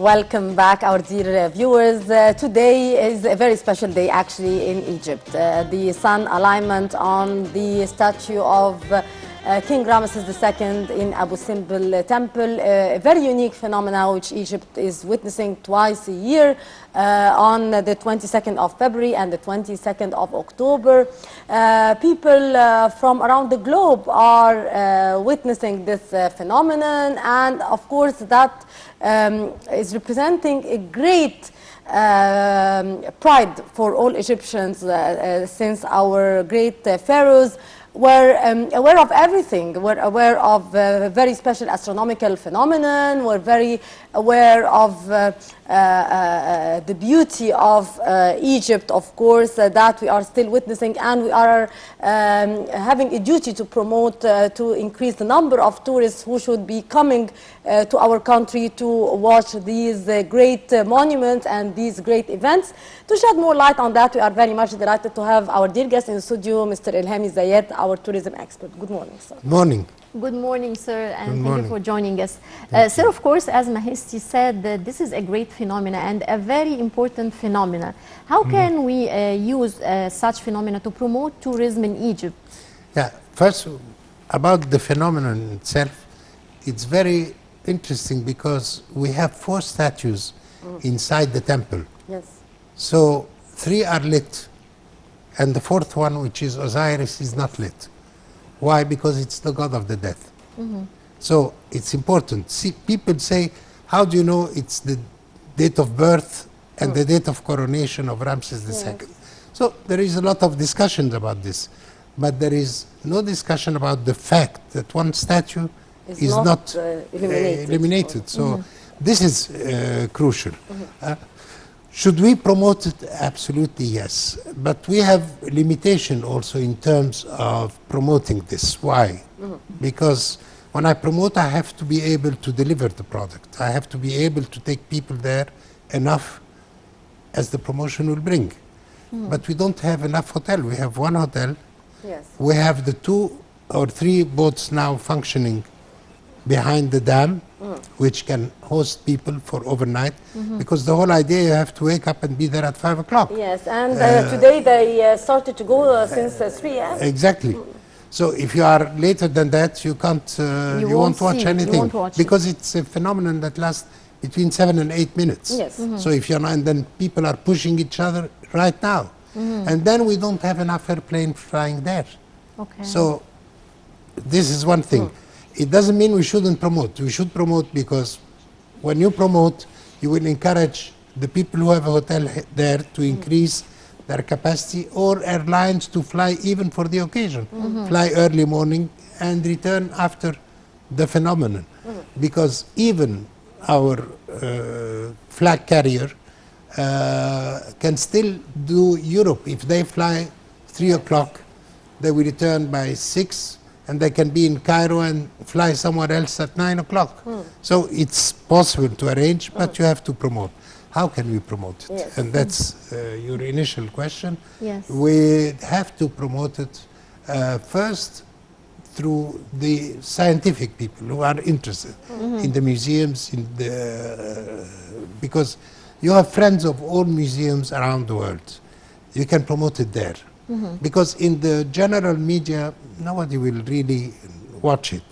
Welcome back, our dear viewers. Today is a very special day, actually, in Egypt. The sun alignment on the statue of King Ramesses II in Abu Simbel Temple, a very unique phenomenon which Egypt is witnessing twice a year on the 22nd of February and the 22nd of October. People from around the globe are witnessing this phenomenon, and of course that is representing a great pride for all Egyptians since our great pharaohs were aware of everything. We're aware of very special astronomical phenomenon. We're very aware of the beauty of Egypt, of course, that we are still witnessing, and we are having a duty to promote, to increase the number of tourists who should be coming to our country to watch these great monuments and these great events. To shed more light on that, we are very much delighted to have our dear guest in the studio, Mr. Ilhamy Zayat, our tourism expert. Good morning, sir. Morning. Good morning, sir, and Good thank you for joining us. Sir, of course, as Mahisti said, this is a great phenomena and a very important phenomena. How can we use such phenomena to promote tourism in Egypt? Yeah, first, about the phenomenon itself, it's very interesting because we have 4 statues inside the temple. Yes. So 3 are lit, and the 4th one, which is Osiris, is not lit. Why? Because it's the god of the death. So it's important. See, people say, how do you know it's the date of birth and the date of coronation of Ramses II? So there is a lot of discussions about this, but there is no discussion about the fact that one statue is not eliminated. So this is crucial. Should we promote it? Absolutely, yes. But we have limitation also in terms of promoting this. Why? Because when I promote, I have to be able to deliver the product. I have to be able to take people there enough as the promotion will bring. But we don't have enough hotel. We have 1 hotel. Yes. We have the 2 or 3 boats now functioning behind the dam, which can host people for overnight, because the whole idea, you have to wake up and be there at 5 o'clock. Yes, and today they started to go since 3 a.m. Exactly. So if you are later than that, you can't, you won't watch anything, you won't watch because it's a phenomenon that lasts between 7 and 8 minutes. Yes. So if you're not, and then people are pushing each other right now. And then we don't have enough airplane flying there. Okay. So this is one thing. It doesn't mean we shouldn't promote. We should promote, because when you promote, you will encourage the people who have a hotel there to increase their capacity, or airlines to fly even for the occasion. Fly early morning and return after the phenomenon. Because even our flag carrier can still do Europe. If they fly 3 o'clock, they will return by 6, and they can be in Cairo and fly somewhere else at 9 o'clock. So it's possible to arrange, but you have to promote. How can we promote it? Yes. And that's your initial question. Yes. We have to promote it first through the scientific people who are interested in the museums, because you have friends of all museums around the world. You can promote it there. Because in the general media, nobody will really watch it.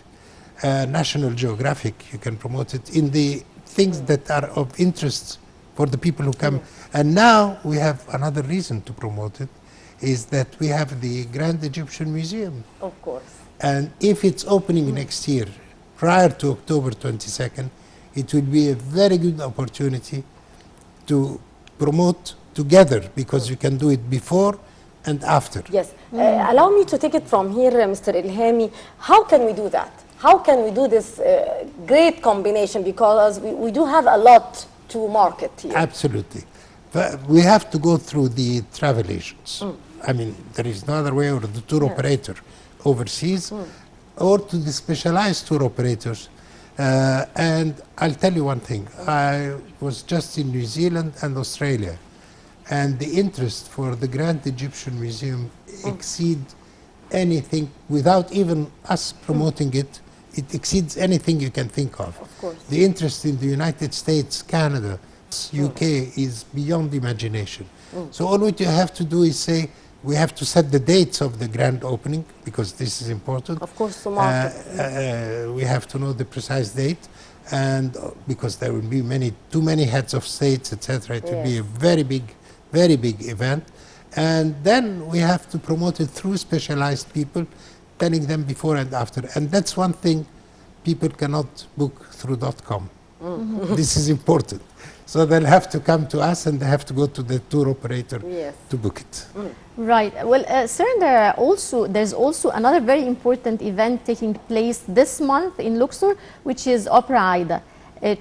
National Geographic, you can promote it in the things that are of interest for the people who come. And now we have another reason to promote it, is that we have the Grand Egyptian Museum. Of course. And if it's opening next year, prior to October 22nd, it will be a very good opportunity to promote together, because you can do it before and after. Yes. Allow me to take it from here, Mr. Ilhamy. How can we do that? How can we do this great combination? Because we do have a lot to market here. Absolutely. But we have to go through the travel agents. I mean, there is no other way, or the tour operator overseas, or to the specialized tour operators. And I'll tell you one thing. I was just in New Zealand and Australia, and the interest for the Grand Egyptian Museum exceed anything, without even us promoting it, it exceeds anything you can think of. Of course. The interest in the United States, Canada, UK is beyond imagination. So all what you have to do is say, we have to set the dates of the grand opening, because this is important. Of course, to market. We have to know the precise date, and because there will be too many heads of states, etc. It will be a very big event. And then we have to promote it through specialized people, telling them before and after. And that's one thing people cannot book through .com. This is important. So they'll have to come to us, and they have to go to the tour operator to book it. Right. Well, sir, there's also another very important event taking place this month in Luxor, which is Opera Aida.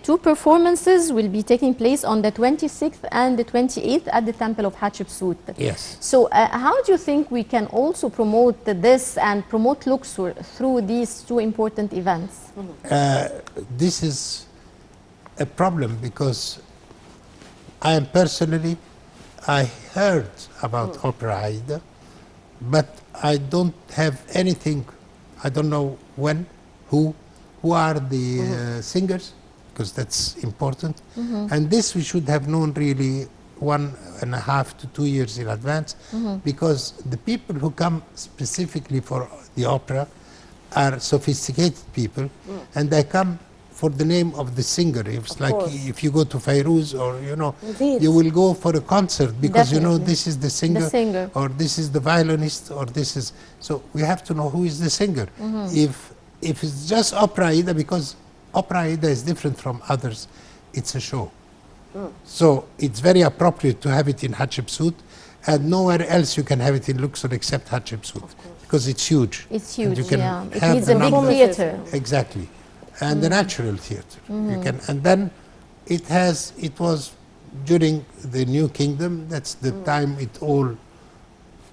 Two performances will be taking place on the 26th and the 28th at the Temple of Hatshepsut. Yes. So how do you think we can also promote this and promote Luxor through these two important events? This is a problem, because I heard about Opera Aida, but I don't have anything. I don't know when, who are the singers, because that's important. And this we should have known really 1.5 to 2 years in advance, because the people who come specifically for the opera are sophisticated people, and they come for the name of the singer. It's like if you go to Fairuz, or you will go for a concert because this is the singer, or this is the violinist, or this is. So we have to know who is the singer. If it's just Opera Aida, because Opera Aida is different from others, it's a show. So it's very appropriate to have it in Hatshepsut, and nowhere else you can have it in Luxor except Hatshepsut, because it's huge. It's huge, you can It have needs a big theater. Exactly. And the natural theater. You can, and then it was during the New Kingdom, that's the time it all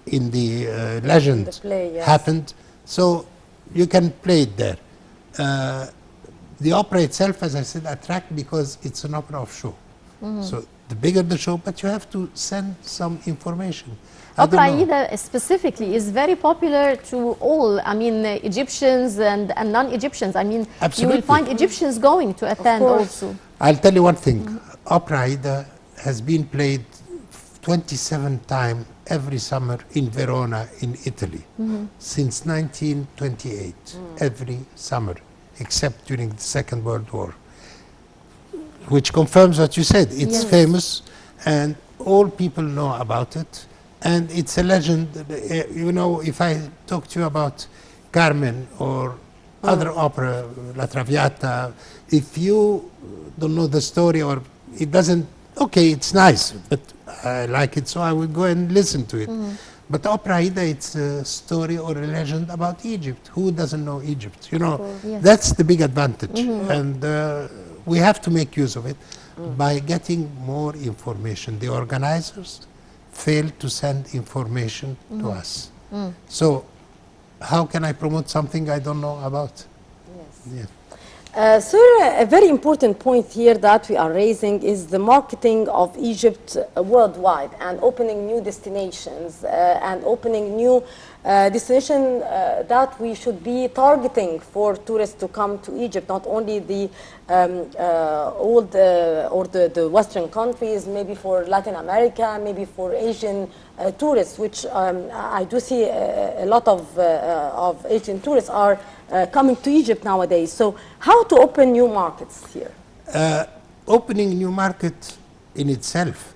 in the legend The play, yes. happened. So you can play it there. The opera itself, as I said, attracts because it's an opera of show. So the bigger the show, but you have to send some information. Opera Aida specifically is very popular to all, I mean, Egyptians and non-Egyptians. I mean, Absolutely. you will find Egyptians going to attend also. I'll tell you one thing. Opera Aida has been played 27 times every summer in Verona, in Italy, since 1928, every summer, except during the Second World War, which confirms what you said. It's famous, and all people know about it. And it's a legend. If I talk to you about Carmen or other opera, La Traviata, if you don't know the story, or it doesn't, okay, it's nice, but I like it, so I will go and listen to it. But Opera Aida, it's a story or a legend about Egypt. Who doesn't know Egypt? That's the big advantage. And we have to make use of it by getting more information. The organizers failed to send information to us. So how can I promote something I don't know about? Yes. Sir, a very important point here that we are raising is the marketing of Egypt worldwide, and opening new destinations and opening new destinations that we should be targeting for tourists to come to Egypt, not only the old or the Western countries, maybe for Latin America, maybe for Asian tourists, which I do see a lot of Asian tourists are coming to Egypt nowadays. So how to open new markets here? Opening new market in itself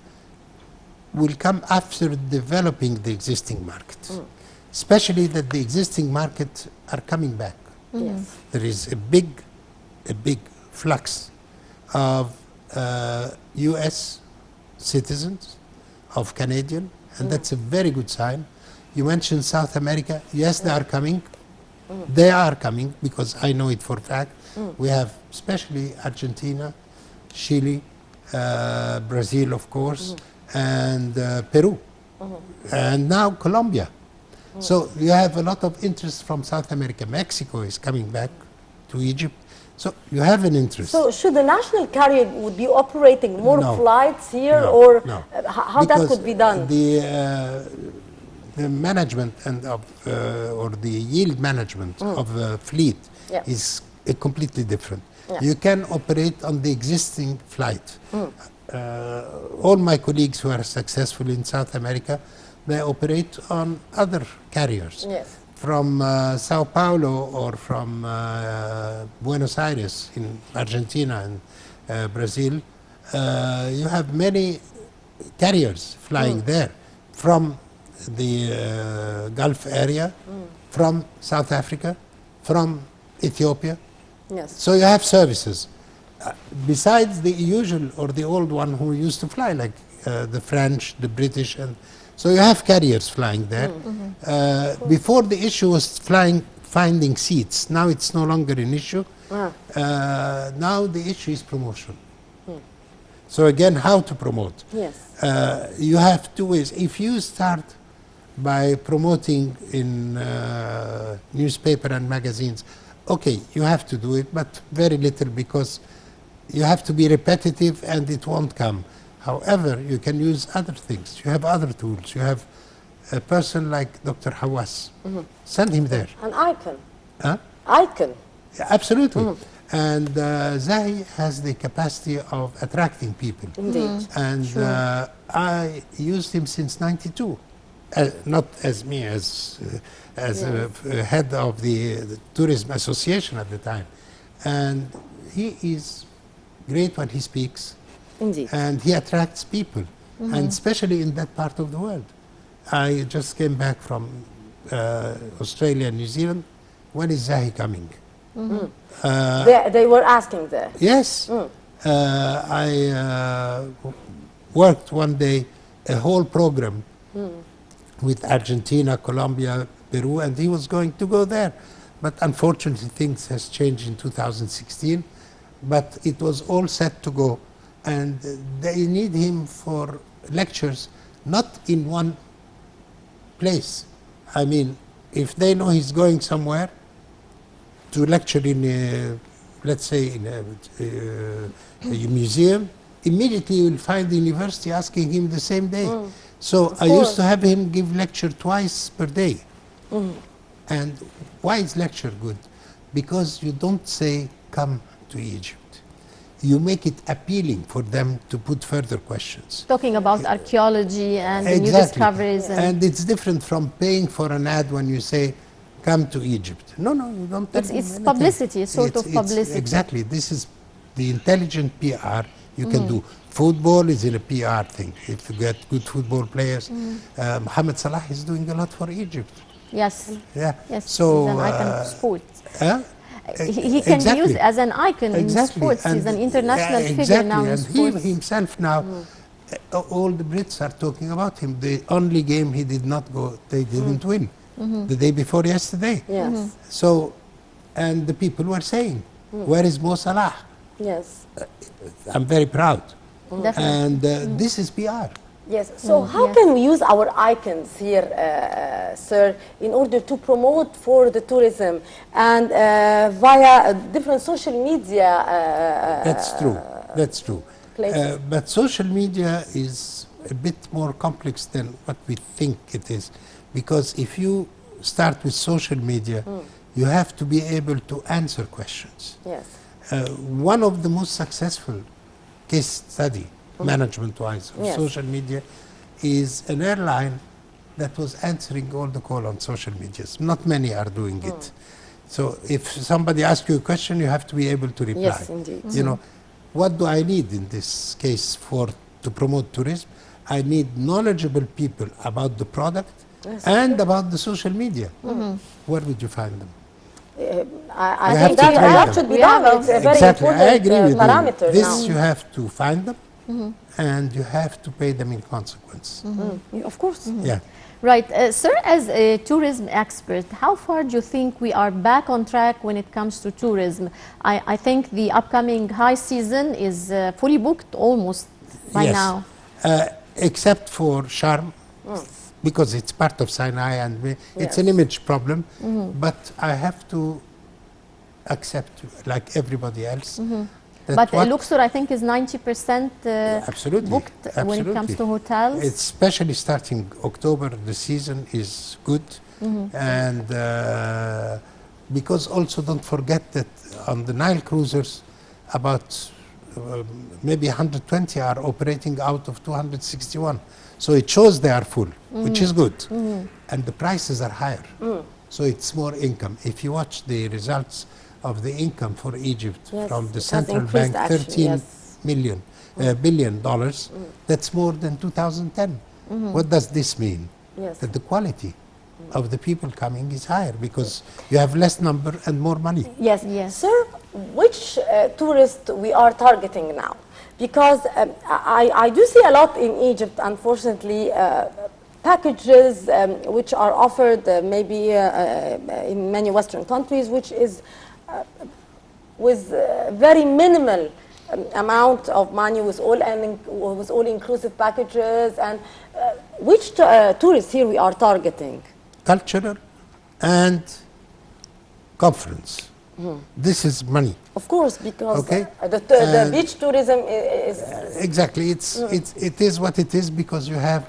will come after developing the existing markets, especially that the existing markets are coming back. Yes. There is a big flux of US citizens, of Canadian, and that's a very good sign. You mentioned South America. Yes, they are coming. They are coming, because I know it for a fact. We have especially Argentina, Chile, Brazil, of course, and Peru, and now Colombia. So you have a lot of interest from South America. Mexico is coming back to Egypt. So you have an interest. So should the national carrier would be operating more No. flights here, No, or no. how that Because could be done? The management and or the yield management of the fleet is completely different. Yeah. You can operate on the existing flight. All my colleagues who are successful in South America, they operate on other carriers. Yes. From Sao Paulo or from Buenos Aires in Argentina and Brazil, you have many carriers flying there from the Gulf area, from South Africa, from Ethiopia. Yes. So you have services. Besides the usual or the old one who used to fly, like the French, the British, and so you have carriers flying there. Before the issue was finding seats. Now it's no longer an issue. Now the issue is promotion. So again, how to promote? Yes. You have two ways. If you start by promoting in newspaper and magazines, okay, you have to do it, but very little, because you have to be repetitive and it won't come. However, you can use other things. You have other tools. You have a person like Dr. Hawass. Send him there. An icon. Huh? Icon. Yeah, absolutely. And Zahi has the capacity of attracting people. Indeed. And I used him since '92, not as me, as head of the Tourism Association at the time. And he is great when he speaks. Indeed. And he attracts people, and especially in that part of the world. I just came back from Australia and New Zealand. When is Zahi coming? They were asking there. Yes. I worked one day a whole program with Argentina, Colombia, Peru, and he was going to go there. But unfortunately, things has changed in 2016. But it was all set to go. And they need him for lectures, not in one place. I mean, if they know he's going somewhere to lecture in a, let's say, in a museum, immediately you will find the university asking him the same day. So I used to have him give lecture twice per day. And why is lecture good? Because you don't say, come to Egypt. You make it appealing for them to put further questions. Talking about archaeology and the new discoveries. And it's different from paying for an ad when you say, come to Egypt. No, you don't tell them It's anything. publicity, sort of publicity. Exactly. This is the intelligent PR you can do. Football is in a PR thing. If you get good football players, Mohamed Salah is doing a lot for Egypt. Yes. Yeah. Yes. So, he's an icon of sports. He can be exactly. used as an icon in sports. And He's an international figure exactly. now in And sports. he himself now, all the Brits are talking about him. The only game he did not go, they didn't win. The day before yesterday. Yes. So, and the people were saying, where is Mo Salah? Yes. I'm very proud. Definitely. And this is PR. Yes. So how can we use our icons here, sir, in order to promote for the tourism and via different social media? That's true. That's true. Places. But social media is a bit more complex than what we think it is. Because if you start with social media, you have to be able to answer questions. Yes. One of the most successful case study, management-wise, of Yes. social media is an airline that was answering all the call on social medias. Not many are doing it. So if somebody asks you a question, you have to be able to reply. Yes, indeed. You know, what do I need in this case to promote tourism? I need knowledgeable people about the product and about the social media. Where would you find them? I You think have to train that them. should be We done. have It's a very Exactly, I important agree with parameter you. This now. you have to find them, and you have to pay them in consequence. Of course. Yeah. Right. Sir, as a tourism expert, how far do you think we are back on track when it comes to tourism? I think the upcoming high season is fully booked almost by Yes. now. Except for Sharm, because it's part of Sinai and it's an image problem. But I have to accept, like everybody else, that But what- Luxor, I think, is 90% absolutely booked when it comes to hotels. Especially starting October, the season is good, and because also don't forget that on the Nile cruisers, about maybe 120 are operating out of 261. So it shows they are full, which is good. And the prices are higher. So it's more income. If you watch the results of the income for Egypt Yes, from the it has central increased bank, actually, 13 yes. million, billion dollars, that's more than 2010. What does this mean? Yes. That the quality of the people coming is higher because you have less number and more money. Yes. Yes. Sir, which tourist we are targeting now? Because I do see a lot in Egypt, unfortunately, packages which are offered maybe in many Western countries, which is with very minimal amount of money, with all inclusive packages. And which tourists here we are targeting? Cultural and conference. This is money. Of course, because Okay. the beach tourism is Exactly. It is what it is because you have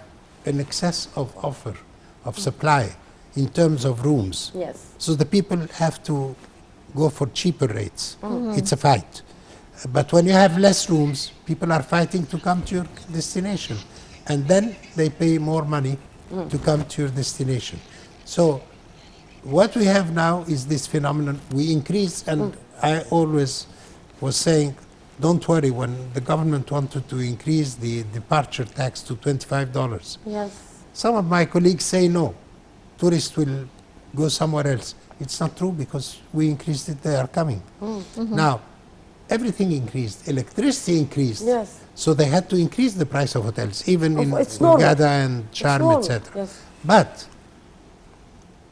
an excess of offer, of supply in terms of rooms. yes. So the people have to go for cheaper rates. It's a fight. But when you have less rooms, people are fighting to come to your destination. And then they pay more money to come to your destination. So what we have now is this phenomenon. We increase, and I always was saying, don't worry, when the government wanted to increase the departure tax to $25, Yes. some of my colleagues say no, tourists will go somewhere else. It's not true because we increased it, they are coming. Now, everything increased, electricity increased. Yes. So they had to increase the price of hotels, even in It's normal. Hurghada and Sharm, normal, etc. yes. But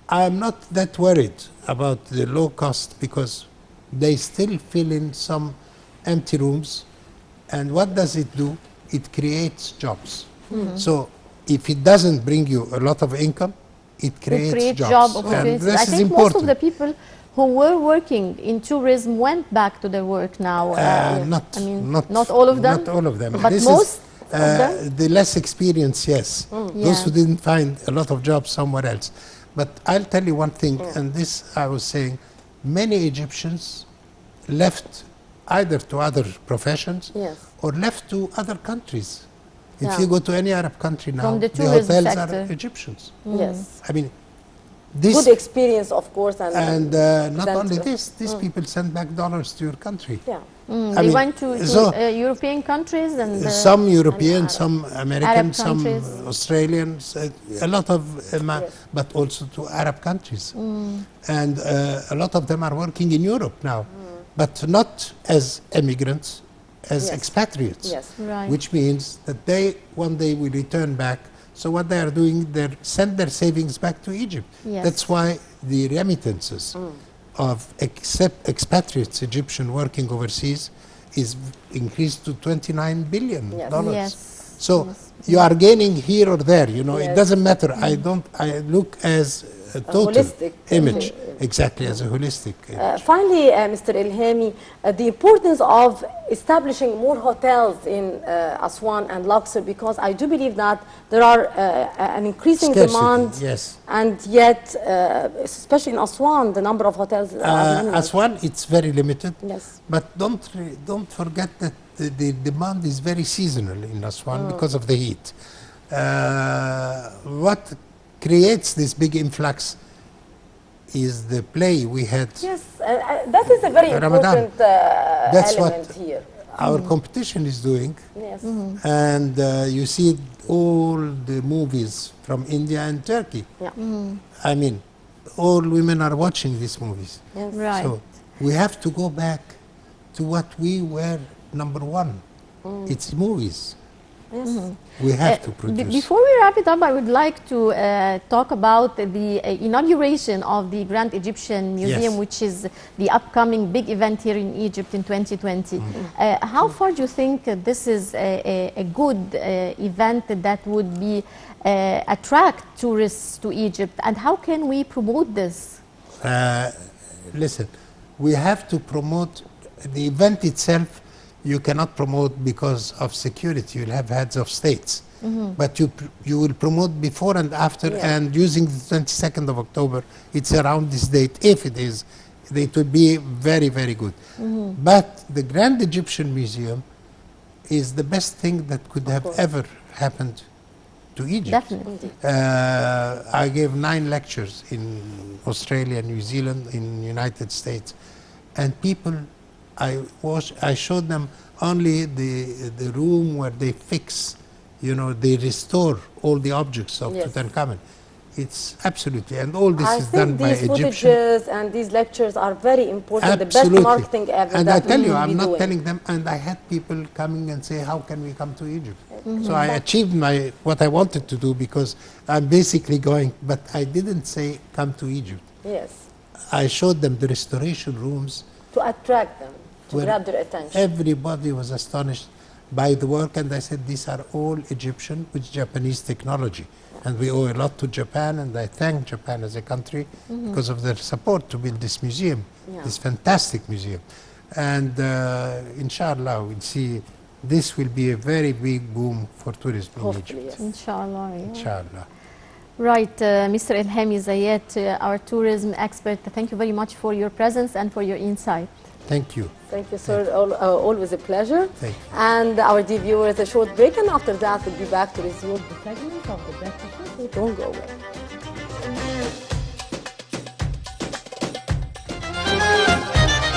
I'm not that worried about the low cost because they still fill in some empty rooms. And what does it do? It creates jobs. So if it doesn't bring you a lot of income, it creates Create jobs. job And opportunities. this I is think important. most of the people who were working in tourism went back to their work now. Not all of them. Not all of them. But This most is, of them. the less experienced, yes. Those who didn't find a lot of jobs somewhere else. But I'll tell you one thing, and this I was saying, many Egyptians left either to other professions Yes. or left to other countries. If Yeah. you go to any Arab country now, From the the tourism hotels sector. are Egyptians. Yes. I mean, this Good experience, of course. and not them only to- this, these people send back dollars to your country. Yeah. I They mean, went to so European countries and some European, Arab. some American, some countries. Australians, a lot of, Yes. but also to Arab countries. And a lot of them are working in Europe now, but not as immigrants, as Yes. expatriates. Yes. Right. Which means that they one day will return back. So what they are doing, they send their savings back to Egypt. Yes. That's why the remittances of expatriates Egyptian working overseas is increased to $29 billion. Yes. Yes. So you are gaining here or there, you know, it Yes. doesn't matter. I look as a total holistic image, exactly, as a holistic image. Finally, Mr. Ilhamy, the importance of establishing more hotels in Aswan and Luxor, because I do believe that there are an increasing Scarcity, demand, yes. and yet, especially in Aswan, the number of hotels are minimal. Aswan, it's very limited. Yes. But don't forget that the demand is very seasonal in Aswan because of the heat. What creates this big influx is the play we had. Yes, that is a very Ramadan. important That's element what here. our competition is doing. Yes. And you see all the movies from India and Turkey. Yeah. I mean, all women are watching these movies. Yes. Right. So we have to go back to what we were number one. It's movies. Yes. We have to produce. Before we wrap it up, I would like to talk about the inauguration of the Grand Egyptian Museum, Yes. which is the upcoming big event here in Egypt in 2020. How far do you think this is a good event that would be attract tourists to Egypt, and how can we promote this? Listen, we have to promote the event itself. You cannot promote because of security. You'll have heads of states. but you will promote before and after, Yeah. and using the 22nd of October, it's around this date. If it is, it would be very, very good. But the Grand Egyptian Museum is the best thing that could have course. ever happened to Egypt. Definitely. I gave 9 lectures in Australia, New Zealand, in United States, and people, I showed them only the room where they fix, they restore all the objects of Yes. Tutankhamun. It's absolutely, and all this I is done think by these Egyptian. footages and these lectures are very important, Absolutely. the best marketing ever. And that I tell we you, will I'm be not doing. telling them, and I had people coming and say, how can we come to Egypt? So I achieved what I wanted to do, because I'm basically going, but I didn't say come to Egypt. Yes, I showed them the restoration rooms. to attract them, to where grab their attention. Everybody was astonished by the work, and I said, these are all Egyptian with Japanese technology. And we owe a lot to Japan, and I thank Japan as a country because of their support to build this museum, this fantastic museum. And inshallah, we'll see, this will be a very big boom for tourism in Hopefully, Egypt. yes. Inshallah. Yeah. Inshallah. Right, Mr. Ilhamy Zayat, our tourism expert, thank you very much for your presence and for your insight. Thank you. Thank you, sir. Always a pleasure. Thank you. And our dear viewers, a short break, and after that, we'll be back to resume the segment of the breakfast show. So don't go away.